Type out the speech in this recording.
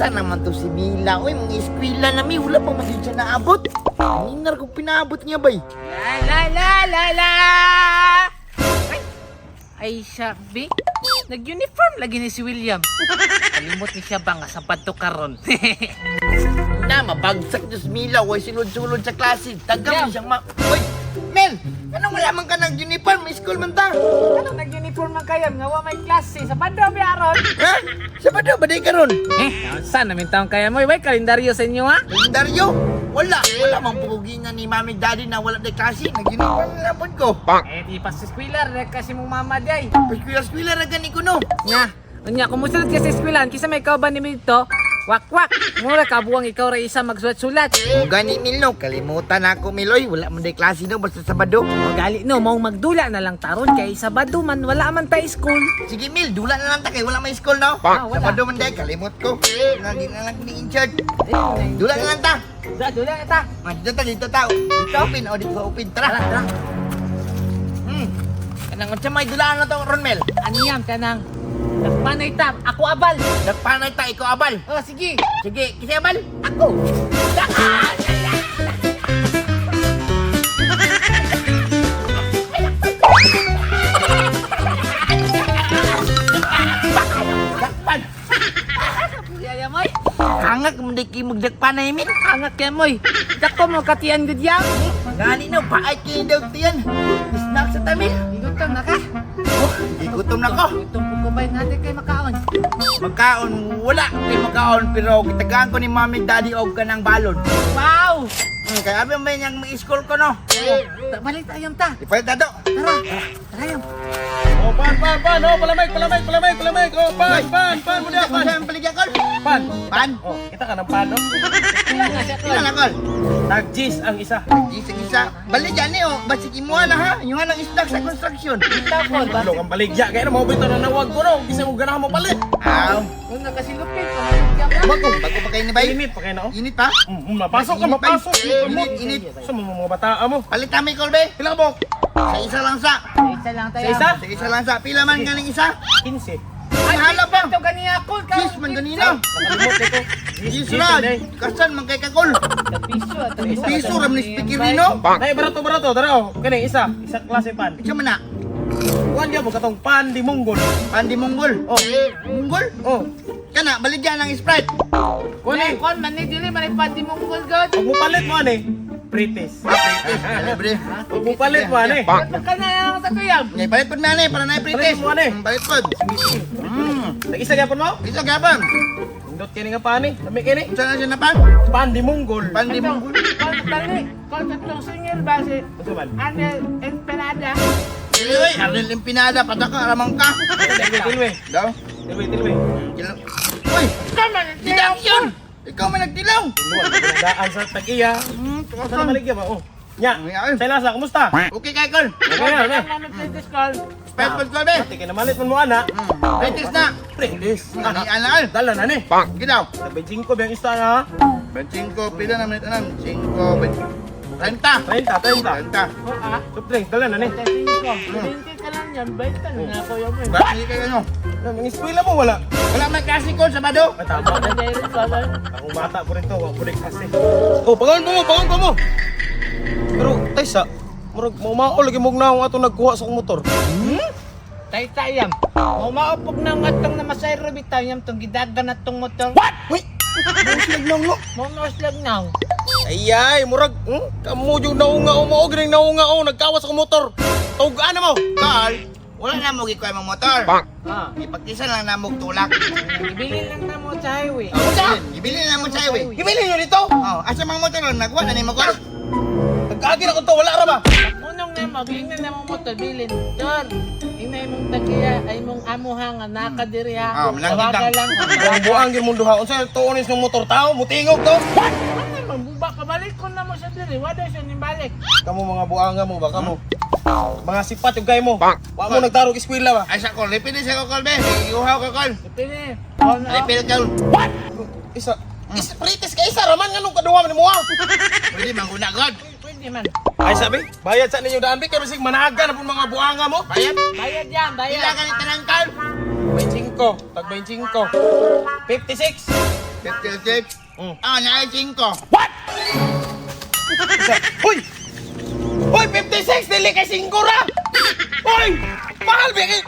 Asa naman to si Mila? Uy, mga eskwela na mi, wala pa magiging siya naabot. Ninar kung pinaabot niya bay. La! Ay, Sharby. Nag-uniform lagi ni si William. Kalimot ni siya ba nga sa padto karon. Na, mabagsak niya si Mila. Uy, sulod-sulod sa klase. Tagang Yeah. siyang Uy, Mel! Anong wala man ka nag-uniform? May school man ta. Ano nag-uniform man kayo? Nga wa may klase sa padto biaron. Ha? Sa ba daw? Baday ka ron? Saan namin taong kaya mo? Way kalendaryo sa inyo ha? Kalendaryo? Wala. Wala mang pugingan ni mami daddy na wala na klase. Nag-uniform na po ko. Di pa sa eskwela, kasi mong mama day. Paskwila-skwila na gani ko no. Nya, kumusta ka sa eskwelan? Kisa may kauban ni Milto? Wak! Mura kabuang ikaw ra isa magsulat-sulat. O gani Milo, kalimutan ako Miloy. Wala man day klase no, basta Sabado. Gali no, maong magdula na lang taron kay Sabado man wala man ta school. Sige Mil, dula na lang ta kay wala may school no. Wala. Sabado man day, kalimot ko. Lagi na lang ni in charge. Dula na lang ta. Dula kita. Dito ta. Dito open o dito open. Tara. Kanang unsa may dula na to Ronmel. Aniyam kanang nagpanay ta, ako abal. Nagpanay ta ikaw abal. Oh, sige. Sige, kisa abal. Ako. Dakpan. Yaya moy. Hangak mo di ki magdakpanay Mil. Angat kay moy. Dako mo katian gud yam. Gani na paay kay daw tiyan. Snack sa tamil. Igutong na ka. Igutom na ko. Itong pugubay natin kay makaon. Magkaon, wala kay magkaon pero kitagaan ko ni mami daddy og kanang balon. Wow. Kaya abi may niyang school ko no. Balik tayong ta. Ipalit na to. Tara yam. Oh, pan, oh, palamig, oh, pan, mo diya, Pan sa paligyan ko. pan. Pan. Oh, kita ka ng pan, no? Ilan nga siya Ilan na kol? Tag-G's ang isa. Isa. Balik dyan eh oh. Basig imuha na ha. Yung anang stock sa construction. Tapos ba? Lo kang baligya, kaya na mabito na nawag ko, no? Bisa mo ganahan mo palit. Aw. Kung nakasilupit ko Bago pa kayo ni bay. Init pa kayo na, oh. Init pa? Mapasok ka, mapasok. Init. Sa mga bata mo. Palit kami kol be. Pila ka po? Sa isa lang sa. Isa lang tayo. Sa isa? Sa isa lang sa. Pila man galing isa? 15. Ay, hala pa. Ito ganyan ako. Sis man ganina. Nakalimot ko. Sis rad. Kasan man kay kakol. Piso at Piso ram ni speaker no. Nay, barato, tara, oh. Kani, isa klase pan. Isa man na. Kuhan niya po katong pan di Monggol. Pandi Monggol. Oh, Monggol? oh. Kana baligyan ng Sprite. Kuhan eh. Kon man ni dili man pandi mong gulgod. Pag mo palit mo, ano eh? British. Libre. Pag mo palit mo, ano eh? Kana lang ta kuyam. Ngay palit pod na para na British. Palit mo, ano eh? Palit pod. Nag-isa gapon mo? Isa gabang. Indot kini nga pan eh. Dami kini. Unsa na siya na pan? Pan di Monggol. Pandi Monggol. Kon tali. Kon tatlong singil ba si Ito man. Anel Empanada. Dili oy, Arnel Empinada padaka ramang ka. Tilwe. Daw. Tilwe. Kilo. Uy, Tama na. didaksyon. Ikaw man nagdilaw. Daan sa tagiya. Sa maligya ba? Oh. Nya. Ay. Sa lasa, kumusta? Okay kay Kol. Okay na, na. Ano please call? Palit pod ko be. Pati ka na malit mo ana. British na. Pringles. Ani anal. Dala na ni. Gidaw. Sabay 5 biyang isa na. 25 pila na minute anam. 5 30. 30. 30. Oh ah. Supling, dala na ni. 20 ka lang yan. Baita na ako yung mo. Bakit kayo ano? Ang eskwela mo wala. Wala may klase ko Sabado. Ay, tama na. Direct call. Akong bata po rin to, wag po rin kasi. Oh, pangon pa mo. Pero, Taysa, murag mao lagi mong naong ato nagkuha sa motor. Tay-tayam. Maupog na nga itong namasay rubitayam itong gidagan na itong motor. Uy! Slag nang lo. Mamaslag na. Ayay, murag, kamu yung naunga o mo, gining naunga o, nagkawas sa motor. Tugaan na mo. Kol, wala na mo gikoy mong motor. Ah. Ipagtisan lang na mo tulak. Ibilin lang na mo sa highway. Ibili na mo sa highway. Ibili nyo dito. Oh, asa mga motor ron nagwa na ni mo Kol? Nagkagi na ko to, wala ra ba? Unong na mo, ingnan na mo motor, bilin. Dor, inay mong tagiya, ay mong amuha nga nakadiri ha. Oh, malangkit Tawaga lang. lang. Ang buang gin mundo ha. Unsa tuonis ng motor tao, mutingog to. Ano man, buba ka balik ko na mo sa diri. Wala siya ni balik. Kamu mga buanga mo ba kamo? Mga sipat yung gay mo. Wa mo nagtarog eskwela ba? Asa Kol, lipin din sa Kol be. Iuhaw ka Kol. Pili. Ano? Lipin ka. Isa Pritis ka isa raman nganong kaduha man mo ha. Pwede mangguna God. Pwede man. Ay sabi, bayad sa ninyo daan bi kay bisig managa na pud mga buanga mo. Bayad. Bayad yan, Pila bayad. ka ni tanang Kol. 25, tag 25. 56. 56. Mm. Naay 5. Uy! Uy, 56! Dili kay 5 ra! Uy! Mahal, bigay!